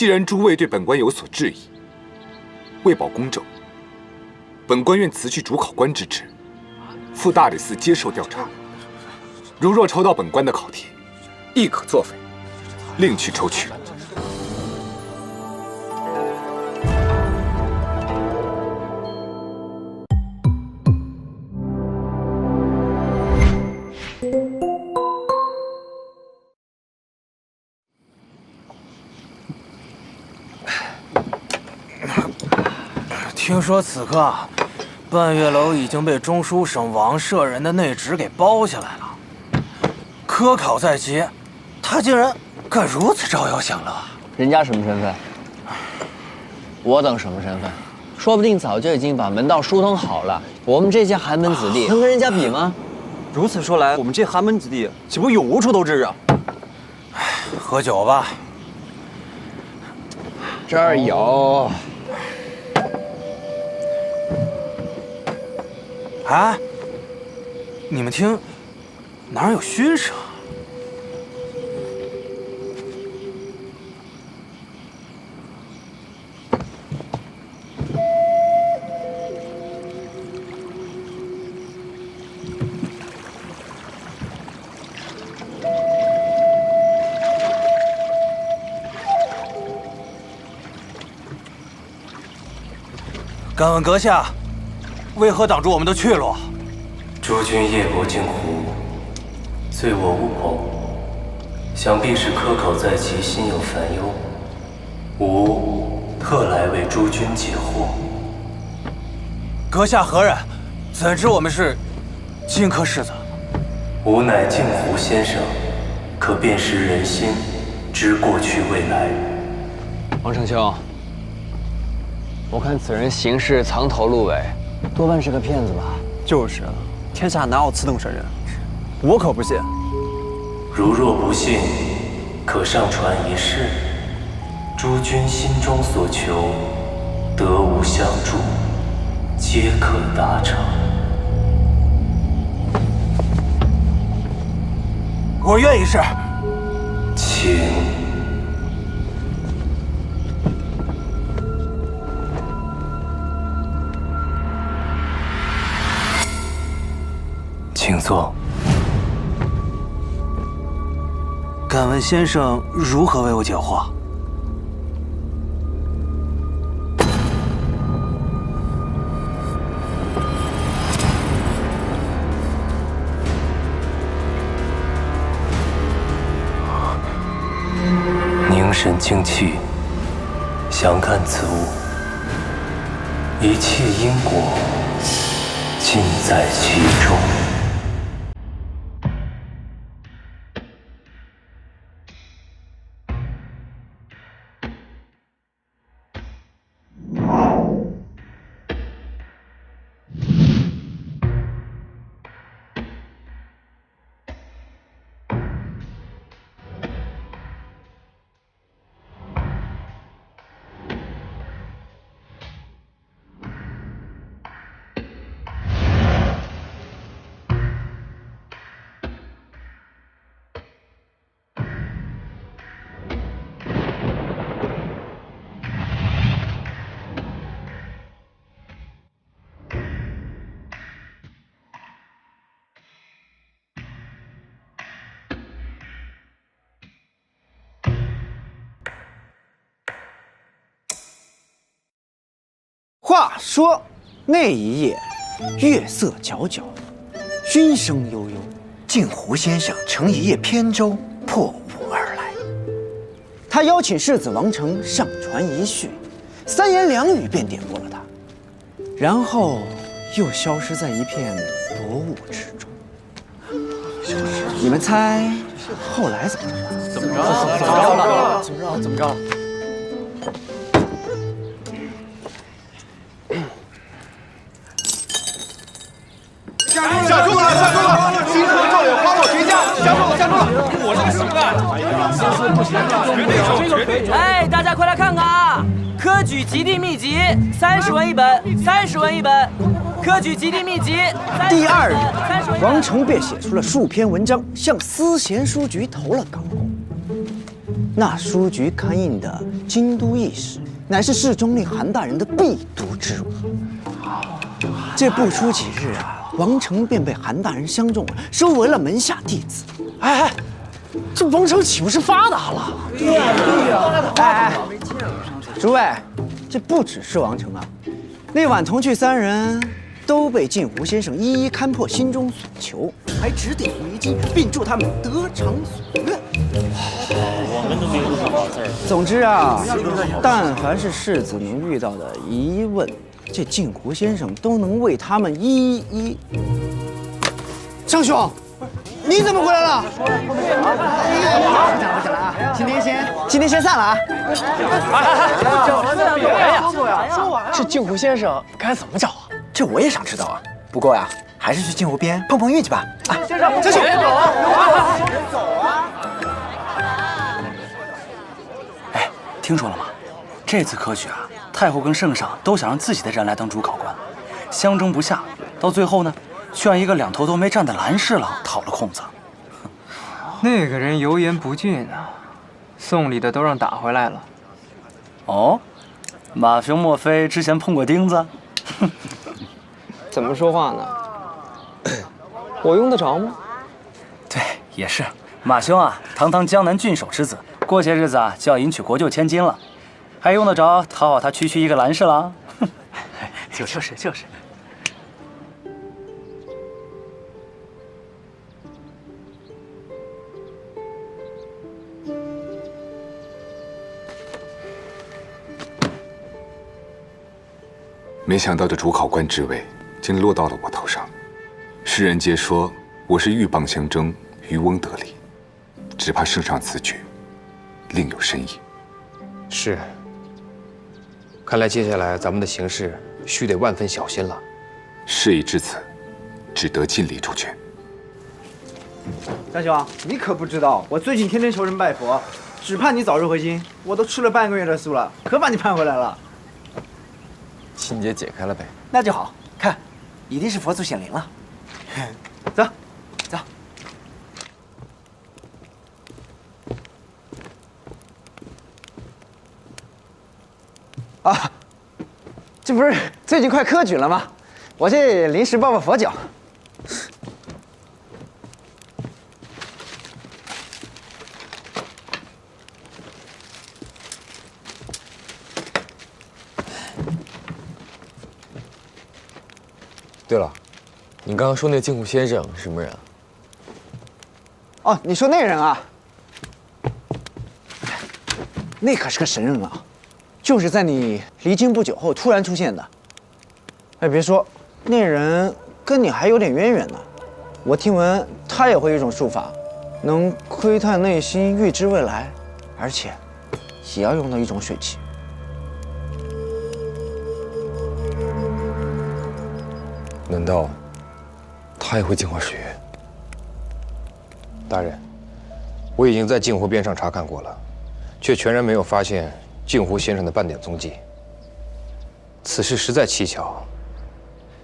既然诸位对本官有所质疑，为保公正，本官愿辞去主考官之职，赴大理寺接受调查。如若抽到本官的考题，亦可作废，另去抽取。 听说此刻，半月楼已经被中书省王舍人的内职给包下来了。科考在即，他竟然敢如此招摇享乐。人家什么身份？我等什么身份？说不定早就已经把门道疏通好了。我们这些寒门子弟能跟人家比吗？如此说来，我们这寒门子弟岂不永无出头之日啊？喝酒吧。这儿有。 哎，你们听，哪儿有嘘声？敢问阁下，为何挡住我们的去路？诸君夜泊镜湖，醉卧乌篷，想必是科考在即，心有烦忧。吾特来为诸君解惑。阁下何人？怎知我们是荆轲世子？吾乃镜湖先生，可辨识人心，知过去未来。王承秋，我看此人行事藏头露尾，多半是个骗子吧？就是啊，天下哪有此等神人？我可不信。如若不信，可上传一试。诸君心中所求，得无相助，皆可达成。我愿意试。请。请坐。敢问先生如何为我解惑？凝神静气，详看此物，一切因果尽在其中。话说那一夜，月色皎皎，熏声悠悠，镜湖先生乘一叶扁舟破雾而来。他邀请世子王成上船一叙，三言两语便点拨了他，然后又消失在一片薄雾之中。你们猜后来怎么了？怎么着？怎么着？下注了！星河状元花落谁家？下注了！我这个什么的？哎，大家快来看看啊！科举及第秘籍30文一本，30文一本。科举及第秘籍。第二日，王成便写出了数篇文章，向司贤书局投了稿。那书局刊印的京都驿使，乃是世宗令韩大人的必读之物。这不出几日啊，王成便被韩大人相中了，收为了门下弟子。哎，这王成岂不是发达了？对呀。哎，诸位，这不只是王成啊，那晚同去3人都被镜湖先生一一勘破心中所求，还指点迷津，并祝他们得偿所愿。我们都没有什么好字儿。总之啊，但凡是世子能遇到的疑问，这镜湖先生都能为他们一一。张兄，你怎么回来了？不讲了啊！今天先散了啊！这镜湖先生该怎么找啊？这我也想知道啊。不过呀，还是去镜湖边碰碰运气吧。啊，先生，别走啊！哎，听说了吗？这次科举啊，太后跟圣上都想让自己的人来当主考官，相争不下，到最后呢，却让一个两头都没站的蓝侍郎讨了空子。那个人油盐不进啊，送礼的都让打回来了。哦，马兄莫非之前碰过钉子？怎么说话呢？我用得着吗？对，也是。马兄啊，堂堂江南郡守之子，过些日子啊就要迎娶国舅千金了，还用得着讨好他区区一个蓝侍郎？就是。没想到这主考官之位竟落到了我头上，世人皆说我是鹬蚌相争，渔翁得利，只怕圣上此举另有深意。是，看来接下来咱们的行事须得万分小心了。事已至此，只得尽力处决。张兄，你可不知道，我最近天天求神拜佛，只盼你早日回京。我都吃了半个月的素了，可把你盼回来了。心结解开了呗。那就好，看，一定是佛祖显灵了。走，走。啊，这不是最近快科举了吗？我这临时抱抱佛脚。对了，你刚刚说那镜湖先生是什么人啊？哦，你说那人啊，那可是个神人啊，就是在你离京不久后突然出现的。哎，别说，那人跟你还有点渊源呢。我听闻他也会一种术法，能窥探内心，预知未来，而且也要用到一种水气。难道他也会净化水月？大人，我已经在镜湖边上查看过了，却全然没有发现镜湖先生的半点踪迹。此事实在蹊跷。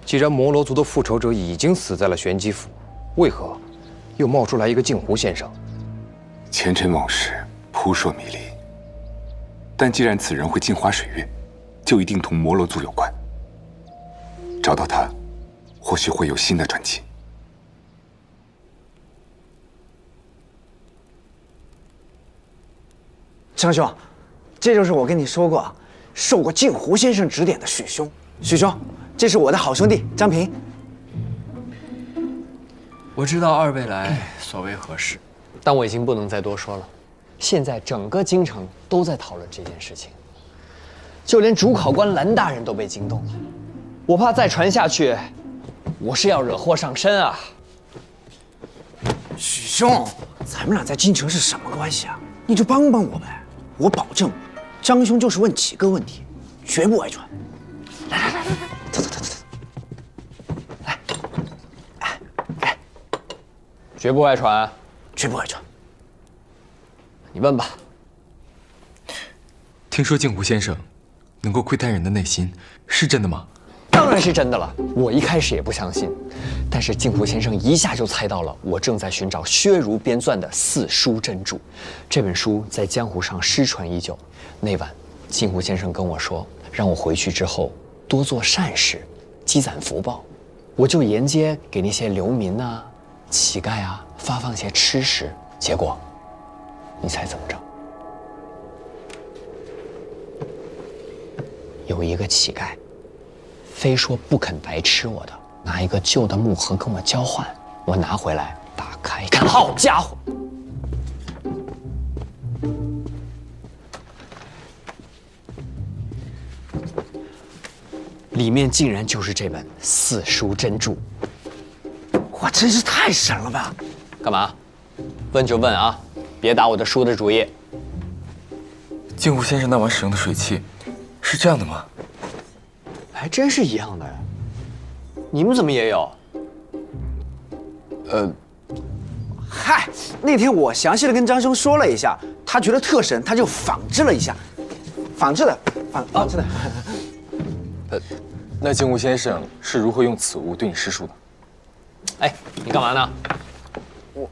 既然摩罗族的复仇者已经死在了玄机府，为何又冒出来一个镜湖先生？前尘往事扑朔迷离，但既然此人会镜花水月，就一定同摩罗族有关。找到他，或许会有新的传奇。张兄，这就是我跟你说过，受过镜湖先生指点的许兄。许兄，这是我的好兄弟张平。我知道二位来所为何事，但我已经不能再多说了。现在整个京城都在讨论这件事情，就连主考官蓝大人都被惊动了。我怕再传下去，我是要惹祸上身啊！许兄，咱们俩在京城是什么关系啊？你就帮帮我呗，我保证，张兄就是问几个问题，绝不外传。来，走，来，绝不外传，绝不外传。你问吧。听说镜湖先生能够窥探人的内心，是真的吗？当然是真的了。我一开始也不相信，但是镜湖先生一下就猜到了我正在寻找薛儒编撰的《四书真注》。这本书在江湖上失传已久。那晚，镜湖先生跟我说，让我回去之后多做善事，积攒福报。我就沿街给那些流民啊、乞丐啊发放些吃食。结果，你猜怎么着？有一个乞丐，非说不肯白吃我的，拿一个旧的木盒跟我交换。我拿回来打开一看，好家伙！里面竟然就是这本《四书真注》。哇，真是太神了吧！干嘛？问就问啊，别打我的书的主意。镜湖先生那晚使用的水器是这样的吗？还真是一样的呀。你们怎么也有？嗨，那天我详细的跟张兄说了一下，他觉得特神，他就仿制了一下，仿制的。那镜湖先生是如何用此物对你施术的？哎，你干嘛呢？我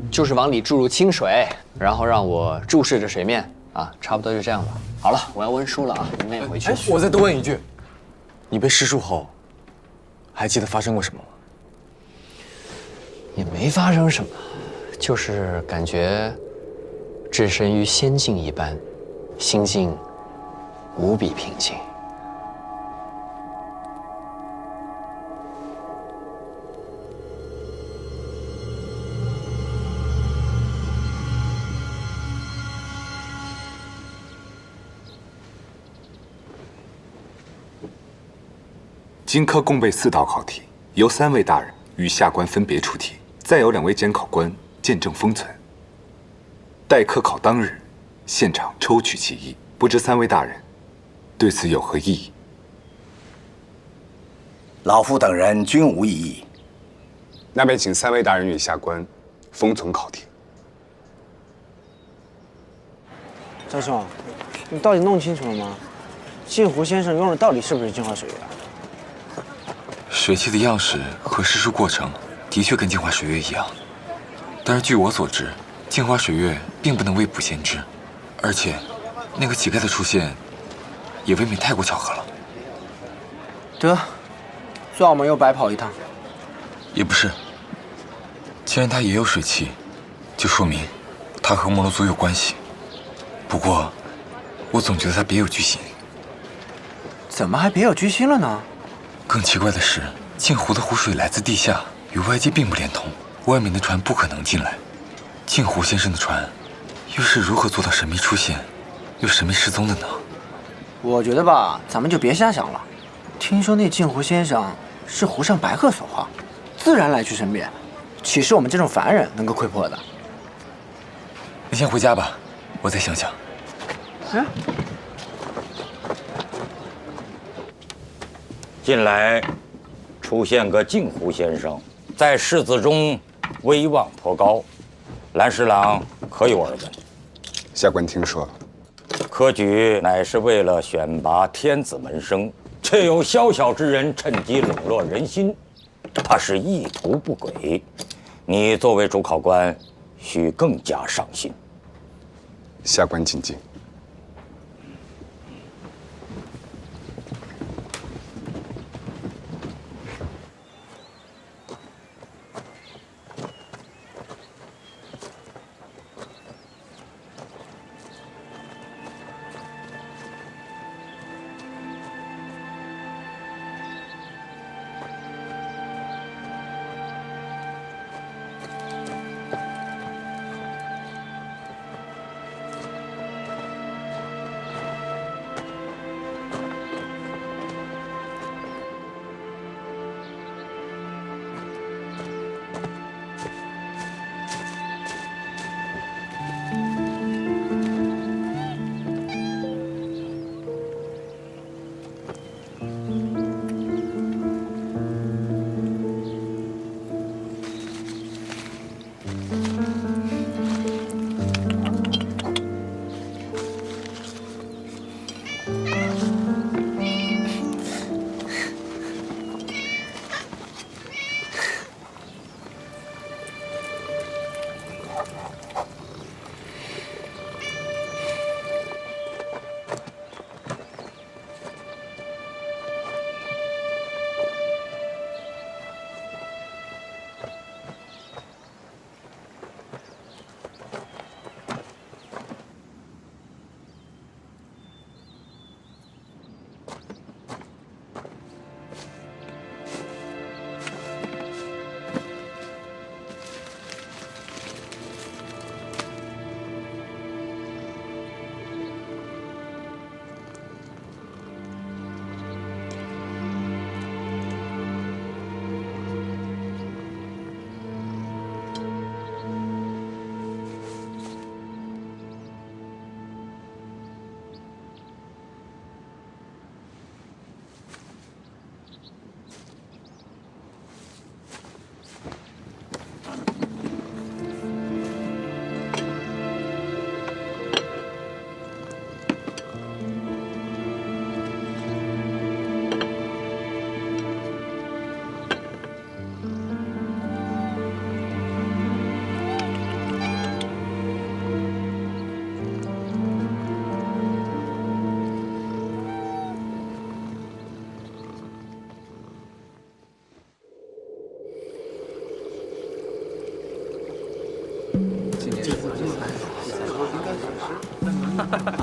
就是往里注入清水，然后让我注视着水面啊，差不多就这样吧。好了，我要温书了啊，你们也回去。我再多问一句，你被施术后，还记得发生过什么吗？也没发生什么，就是感觉置身于仙境一般，心境无比平静。今科共备4道考题，由3位大人与下官分别出题，再由2位监考官见证封存。待科考当日，现场抽取其一。不知3位大人对此有何异议？老夫等人均无异议。那便请3位大人与下官封存考题。张兄，你到底弄清楚了吗？镜湖先生用的到底是不是净化水月啊？水器的样式和施术过程的确跟净化水月一样，但是据我所知，净化水月并不能未卜先知，而且那个乞丐的出现也未免太过巧合了。得，算我们又白跑一趟。也不是，既然他也有水器，就说明他和摩罗族有关系。不过，我总觉得他别有居心。怎么还别有居心了呢？更奇怪的是，镜湖的湖水来自地下，与外界并不连通，外面的船不可能进来。镜湖先生的船，又是如何做到神秘出现，又神秘失踪的呢？我觉得吧，咱们就别瞎想了。听说那镜湖先生是湖上白鹤所化，自然来去神变，岂是我们这种凡人能够窥破的？你先回家吧，我再想想。近来出现个镜湖先生，在世子中威望颇高，蓝侍郎可有耳闻？下官听说了。科举乃是为了选拔天子门生，却有宵小之人趁机笼络人心，怕是意图不轨。你作为主考官，需更加上心。下官谨记。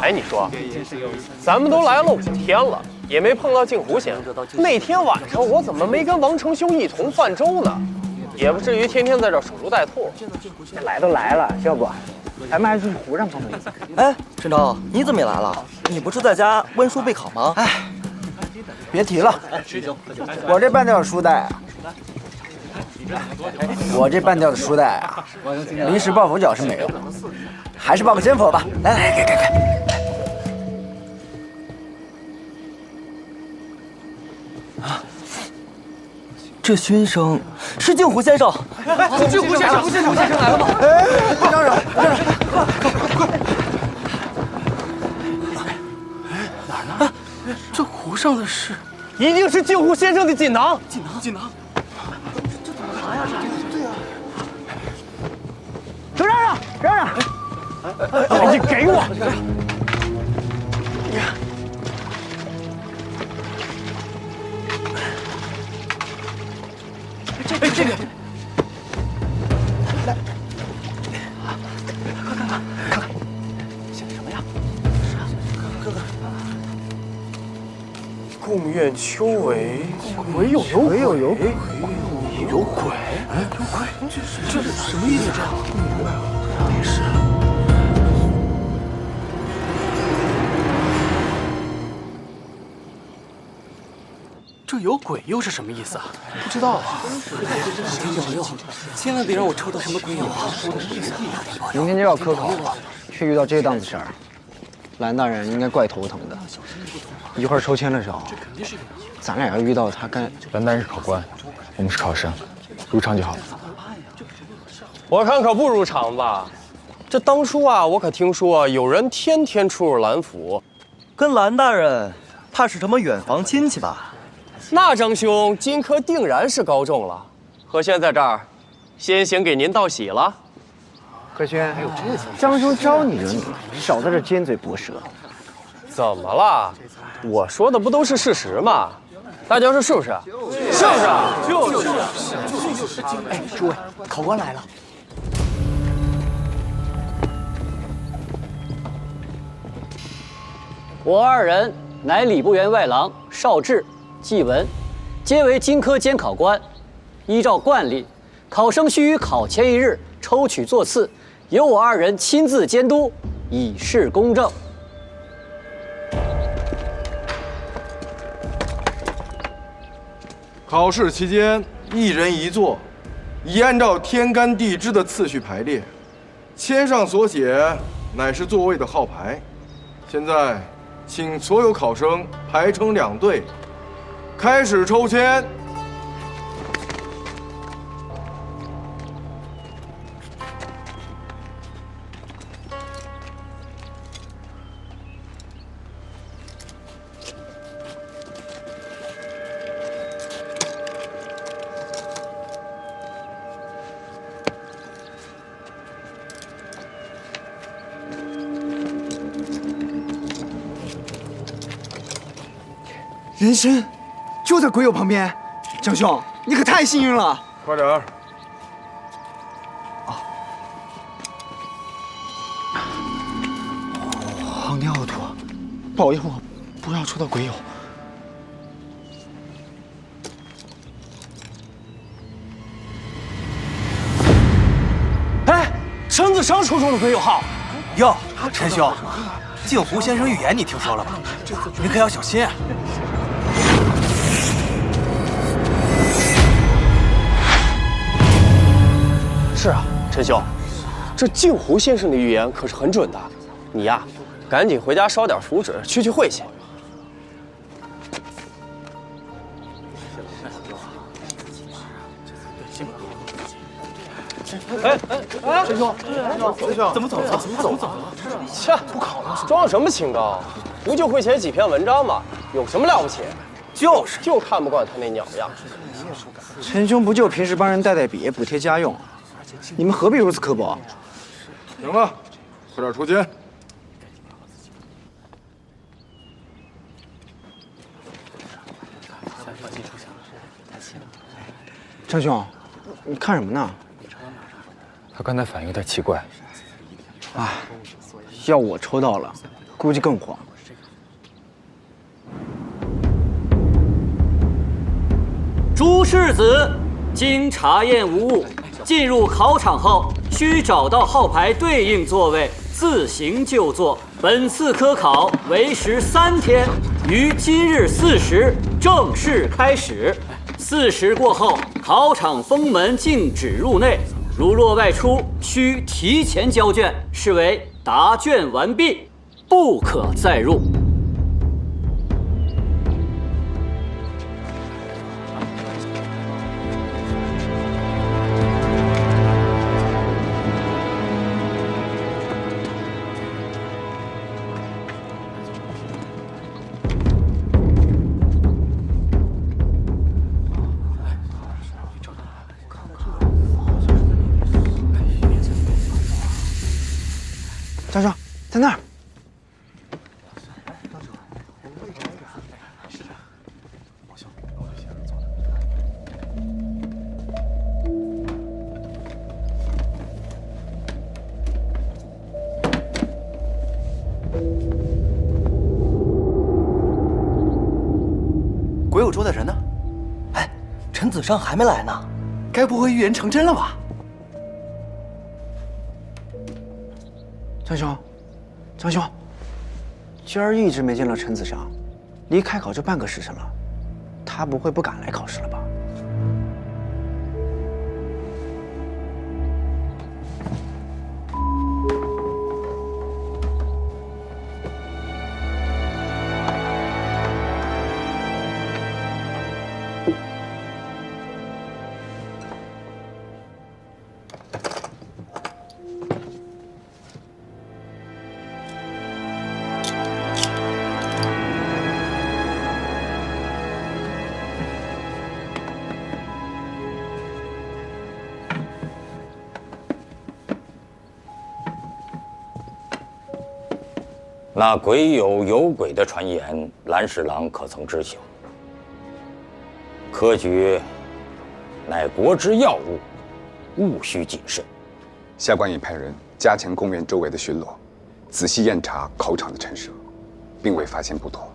哎，你说，咱们都来了5天了，也没碰到镜湖先生。那天晚上我怎么没跟王承兄一同泛舟呢？也不至于天天在这守株待兔。来都来了，要不咱们还是去湖上碰碰。哎，陈超，你怎么也来了？你不是在家温书备考吗？哎，别提了，我这半吊书袋啊，的书袋啊，临时抱佛脚是没用，还是抱个真佛吧。来，给。这熏声是镜湖先生。镜湖先生来了吗？哎，让让，快！哪儿呢？这湖上的是，一定是镜湖先生的锦囊。锦囊。这怎么拿呀？对呀。都让！你给我！这个，来，看看，写的什么呀？哥，共愿秋为，鬼有鬼，有鬼，这是什么意思？这是。这有鬼又是什么意思啊？不知道啊。千万别让我抽到什么鬼友啊！明天就要科考，却遇到这档子事儿，蓝大人应该怪头疼的。一会儿抽签的时候，咱俩要遇到他该……蓝大人是考官，我们是考生，入场就好了。我看可不如常吧。这当初啊，我可听说有人天天出入蓝府，跟蓝大人怕是什么远房亲戚吧？那张兄今科定然是高中了。何轩在这儿，先行给您道喜了。何轩，张兄招你惹你了，少在这尖嘴薄舌。怎么了？我说的不都是事实吗？大家说是不是？是不是？就是。哎，诸位，考官来了。我二人乃礼部员外郎邵志、季文，皆为经科监考官。依照惯例，考生须于考前1日抽取座次，由我二人亲自监督，以示公正。考试期间，1人1座，已按照天干地支的次序排列。签上所写乃是座位的号牌。现在，请所有考生排成2队，开始抽签。人参就在鬼友旁边，张兄，你可太幸运了！快点儿！皇天奥土，保佑我不要抽到鬼友。哎，陈子商抽中了鬼友号。哟，陈兄，镜湖先生预言你听说了吧？你可要小心。是啊，陈兄，这镜湖先生的预言可是很准的。你呀，赶紧回家烧点符纸，去晦气。哎，陈兄，怎么走了？怎么走了？切，不考了，装什么清高？不就会写几篇文章吗？有什么了不起？就看不惯他那鸟样。陈兄不就平时帮人带笔，补贴家用？你们何必如此刻薄？行了，快点抽签。张兄，你看什么呢？他刚才反应有点奇怪。哎，要我抽到了，估计更慌。诸世子，经查验无误，进入考场后需找到号牌对应座位，自行就座。本次科考为时3天，于今日4时正式开始。4时过后，考场封门禁止入内，如若外出，需提前交卷，视为答卷完毕，不可再入。张兄，在那儿。鬼友桌的人呢？哎，陈子尚还没来呢，该不会预言成真了吧？张兄，张兄，今儿一直没见到陈子尚，离开考就半个时辰了，他不会不敢来考试了吧？那鬼友有鬼的传言，蓝侍郎可曾知晓？科举乃国之要务，务须谨慎。下官已派人加强公园周围的巡逻，仔细验查考场的陈设，并未发现不妥。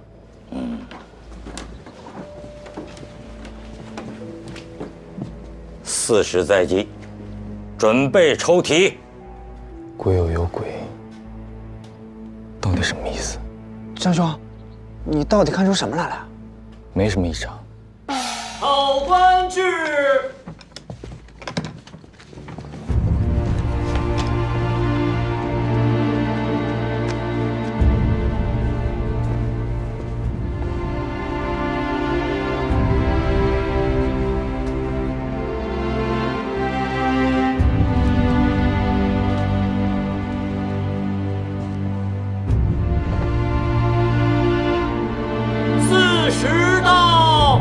4时在即，准备抽题。鬼友有鬼，到底什么意思？张兄，你到底看出什么来了？没什么异常。考官制。40到。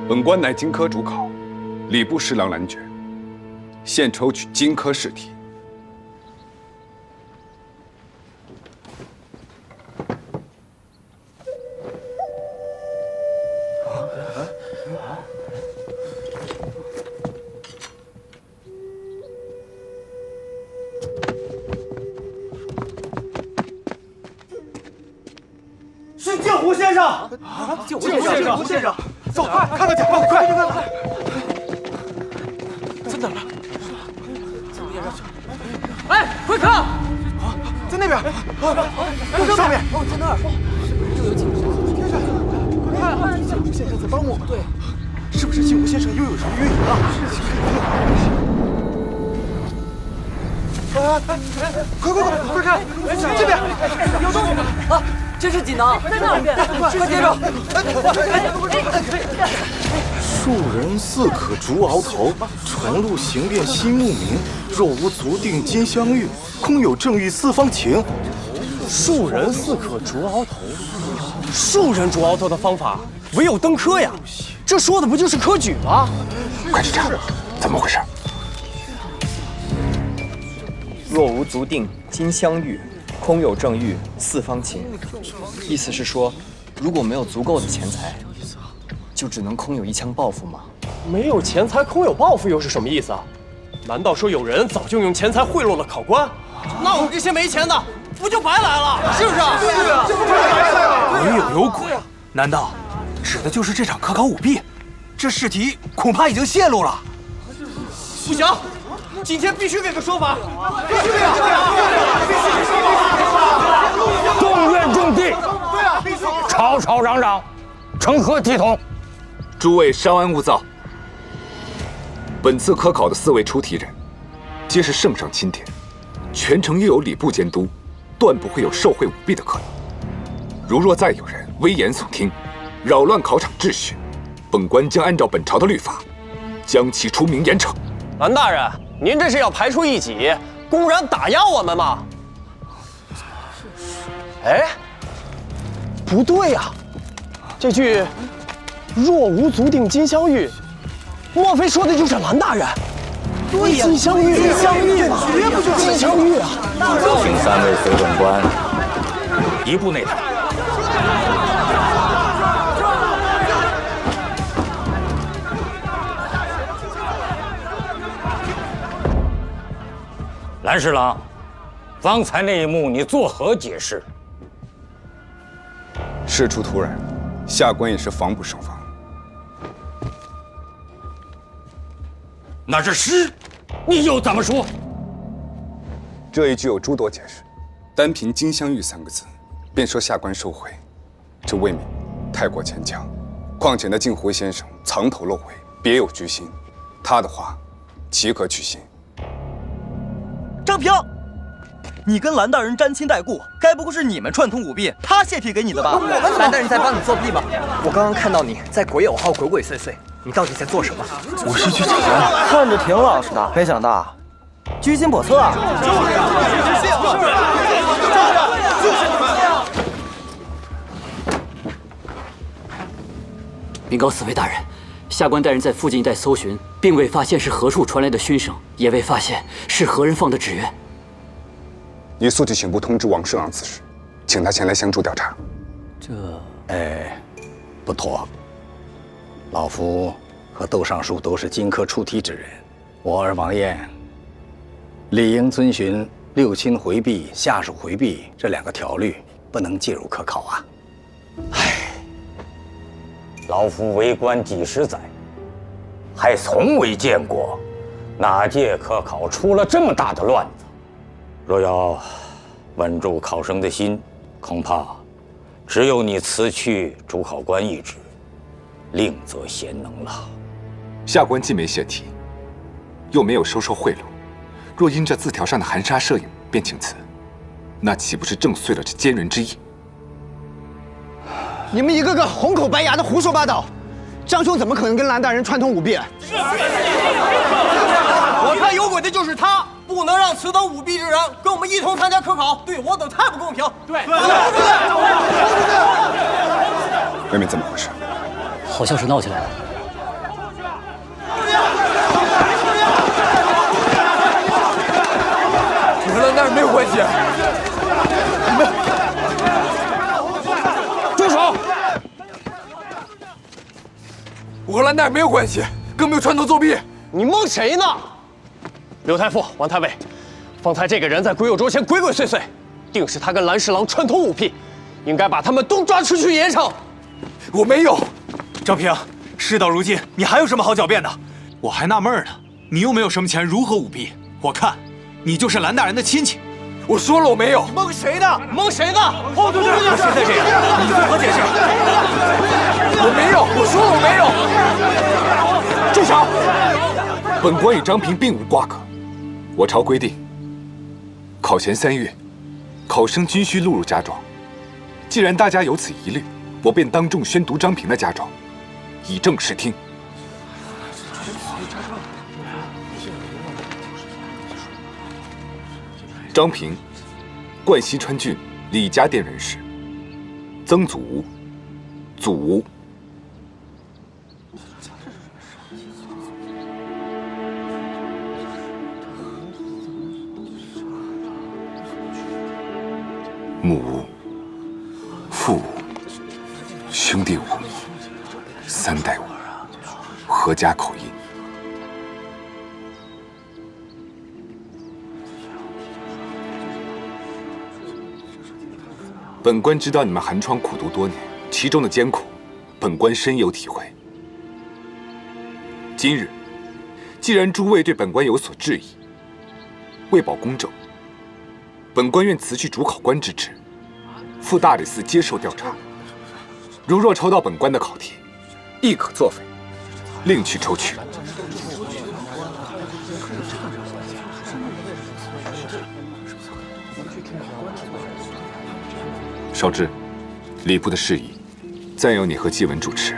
本官乃经科主考，礼部侍郎蓝卷，现抽取经科试题。是镜湖先生！镜湖先生，走，快看到甲方，快！在哪儿呢？哎，快看！在那边，上面，在那儿。又有警察！快，镜湖先生在帮我们。对，是不是镜湖先生又有什么约言啊？快看，这边有动静啊！这是锦囊，在那边，快接着！庶人似可逐鳌头，传路行遍西牧民。若无足定金镶玉，空有正欲四方情。庶人似可逐鳌头，庶人逐鳌头的方法唯有登科呀！这说的不就是科举吗？快去查，怎么回事？若无足定金镶玉，空有正欲，四方勤。意思是说，如果没有足够的钱财，就只能空有一腔抱负吗？没有钱财，空有抱负又是什么意思啊？难道说有人早就用钱财贿赂了考官？那我们这些没钱的不就白来了？是不是？对啊，鬼有鬼啊！难道指的就是这场科考舞弊？这试题恐怕已经泄露了。不行，今天必须给个说法！必须给！众怨众地，吵吵嚷嚷，成何体统？诸位稍安勿躁。本次科考的4位出题人，皆是圣上钦点，全程又有礼部监督，断不会有受贿舞弊的可能。如若再有人危言耸听，扰乱考场秩序，本官将按照本朝的律法，将其除名严惩。蓝大人，您这是要排除异己，公然打压我们吗？哎，不对呀，这句“若无足定金镶玉”，莫非说的就是蓝大人？对呀，金镶玉，金镶玉嘛，绝不就是金镶玉啊！请3位随本官移步内堂。蓝侍郎，方才那一幕你作何解释？事出突然，下官也是防不胜防。那是诗，你又怎么说？这一句有诸多解释，单凭“金镶玉”3个字，便说下官受贿，这未免太过牵强。况且那镜湖先生藏头露尾，别有居心，他的话岂可取信？张平，你跟蓝大人沾亲带故，该不会是你们串通舞弊，他泄题给你的吧？蓝大人在帮你作弊吗？我刚刚看到你在鬼友号鬼鬼祟祟，你到底在做什么？我是去查案，看着挺老实的，没想到居心叵测啊！禀告4位大人，下官带人在附近一带搜寻，并未发现是何处传来的熏声，也未发现是何人放的纸鸢。你速去请部通知王侍郎此事，请他前来相助调查。不妥。老夫和窦尚书都是荆轲出题之人，我儿王晏理应遵循六亲回避、下属回避这2个条律，不能介入科考啊。老夫为官几十载，还从未见过哪届科考出了这么大的乱子。若要稳住考生的心，恐怕只有你辞去主考官一职，另择贤能了。下官既没泄题，又没有收受贿赂，若因这字条上的含沙射影便请辞，那岂不是正遂了这奸人之意？你们一个个红口白牙的胡说八道！张兄怎么可能跟蓝大人串通舞弊？我看有鬼的就是他，不能让此等舞弊之人跟我们一同参加科考，对我等太不公平。对，妹妹怎么回事？好像是闹起来了。我和蓝大人没有关系。住手！我和蓝大人没有关系，更没有串通作弊。你蒙谁呢？刘太傅、王太尉，方才这个人在鬼友桌前鬼鬼祟祟，定是他跟蓝侍郎串通舞弊，应该把他们都抓出去严惩。我没有。张平，事到如今，你还有什么好狡辩的？我还纳闷呢，你又没有什么钱，如何舞弊？我看你就是蓝大人的亲戚。我说了我没有。蒙谁呢？蒙谁呢？哦，对，现在这样，你作何解释？我没有，我说了我没有。住手！本官与张平并无瓜葛。我朝规定，考前3月，考生均需录入家状。既然大家有此疑虑，我便当众宣读张平的家状，以正视听。张平，冠西川郡李家店人士，曾祖吴，祖吴。兄弟舞，三代舞，合家口音。本官知道你们寒窗苦读多年，其中的艰苦，本官深有体会。今日，既然诸位对本官有所质疑，为保公正，本官愿辞去主考官之职，赴大理寺接受调查。如若抽到本官的考题，亦可作废，另去抽取。少智，礼部的事宜，暂由你和季文主持。